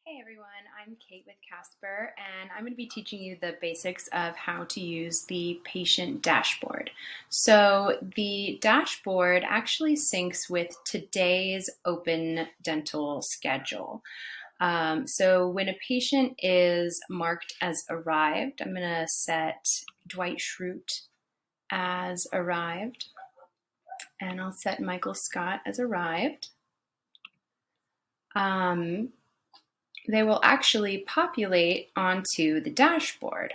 Hey everyone, I'm Kate with Casper, and I'm going to be teaching you the basics of how to use the patient dashboard. So the dashboard actually syncs with today's open dental schedule. So when a patient is marked as arrived, I'm going to set Dwight Schrute as arrived, and I'll set Michael Scott as arrived. They will actually populate onto the dashboard.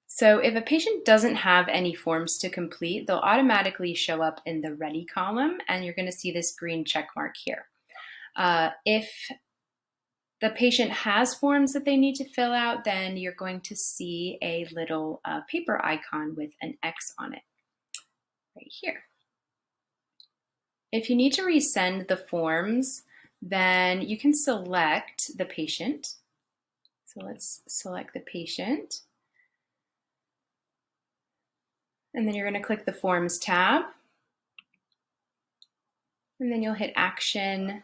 So if a patient doesn't have any forms to complete, they'll automatically show up in the ready column, and you're going to see this green check mark here. If the patient has forms that they need to fill out, then you're going to see a little paper icon with an X on it right here. If you need to resend the forms, then you can select the patient. So let's select the patient. And then you're going to click the Forms tab. And then you'll hit Action.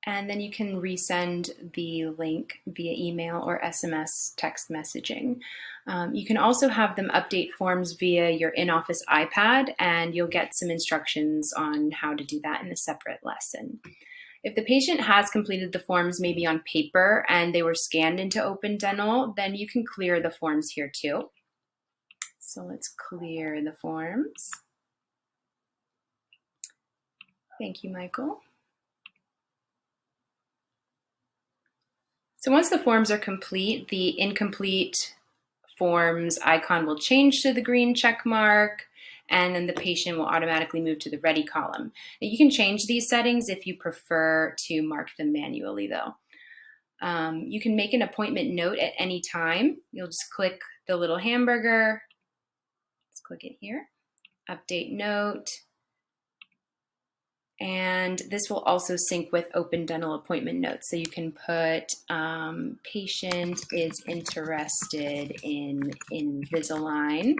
And then you can resend the link via email or SMS text messaging. You can also have them update forms via your in-office iPad, and you'll get some instructions on how to do that in a separate lesson. If the patient has completed the forms maybe on paper and they were scanned into Open Dental, then you can clear the forms here too. So let's clear the forms. Thank you, Michael. So once the forms are complete, the incomplete forms icon will change to the green check mark, and then the patient will automatically move to the ready column. Now, you can change these settings if you prefer to mark them manually though. You can make an appointment note at any time. You'll just click the little hamburger. Let's click it here. Update note. And this will also sync with Open Dental appointment notes. So you can put patient is interested in Invisalign.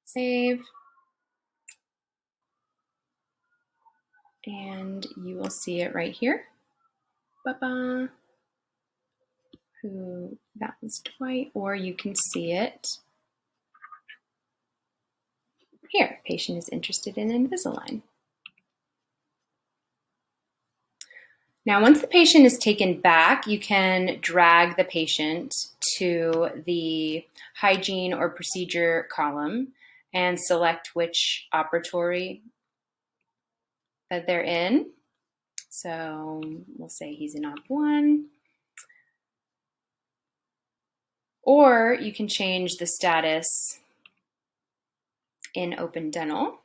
Save. And you will see it right here. Ba-ba. That was Dwight, or you can see it here. Patient is interested in Invisalign. Now, once the patient is taken back, you can drag the patient to the hygiene or procedure column and select which operatory that they're in. So we'll say he's in Op 1. Or you can change the status in Open Dental.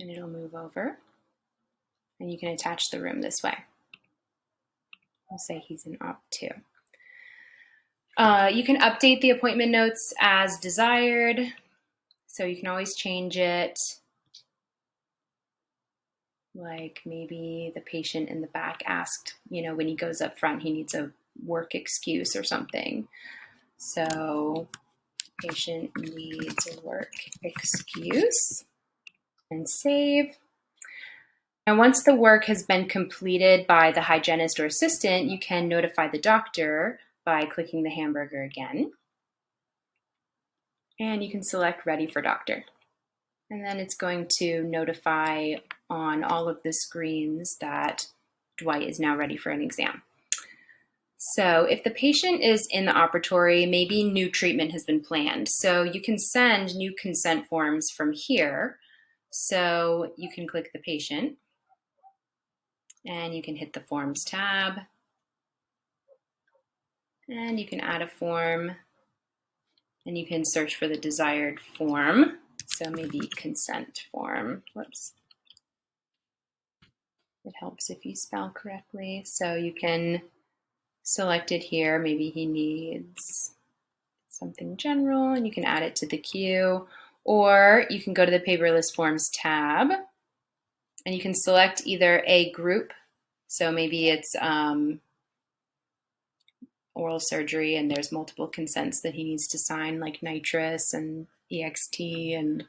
And it'll move over. And you can attach the room this way. We'll say he's in Op 2. You can update the appointment notes as desired. So you can always change it. Like maybe the patient in the back asked, when he goes up front, he needs a work excuse or something. So patient needs a work excuse. And save. And once the work has been completed by the hygienist or assistant, you can notify the doctor by clicking the hamburger again. And you can select Ready for Doctor. And then it's going to notify on all of the screens that Dwight is now ready for an exam. So if the patient is in the operatory, maybe new treatment has been planned. So you can send new consent forms from here. So you can click the patient and you can hit the Forms tab. And you can add a form and you can search for the desired form. So maybe consent form. Whoops. It helps if you spell correctly. So you can select it here. Maybe he needs something general and you can add it to the queue. Or you can go to the Paperless Forms tab and you can select either a group. So maybe it's oral surgery and there's multiple consents that he needs to sign, like nitrous and EXT and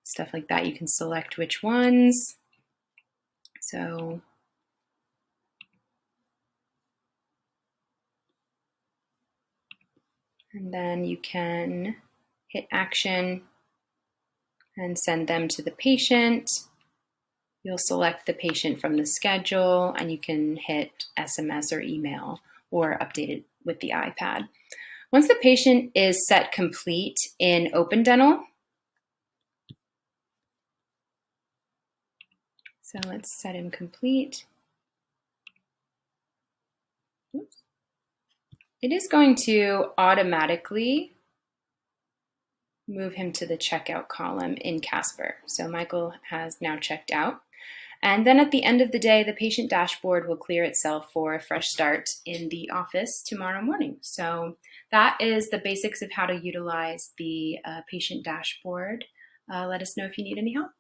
stuff like that. You can select which ones. So and then you can hit action and send them to the patient. You'll select the patient from the schedule and you can hit SMS or email or update it with the iPad. Once the patient is set complete in OpenDental, so let's set him complete. Oops. It is going to automatically move him to the checkout column in Casper. So Michael has now checked out. And then at the end of the day, the patient dashboard will clear itself for a fresh start in the office tomorrow morning. So that is the basics of how to utilize the patient dashboard. Let us know if you need any help.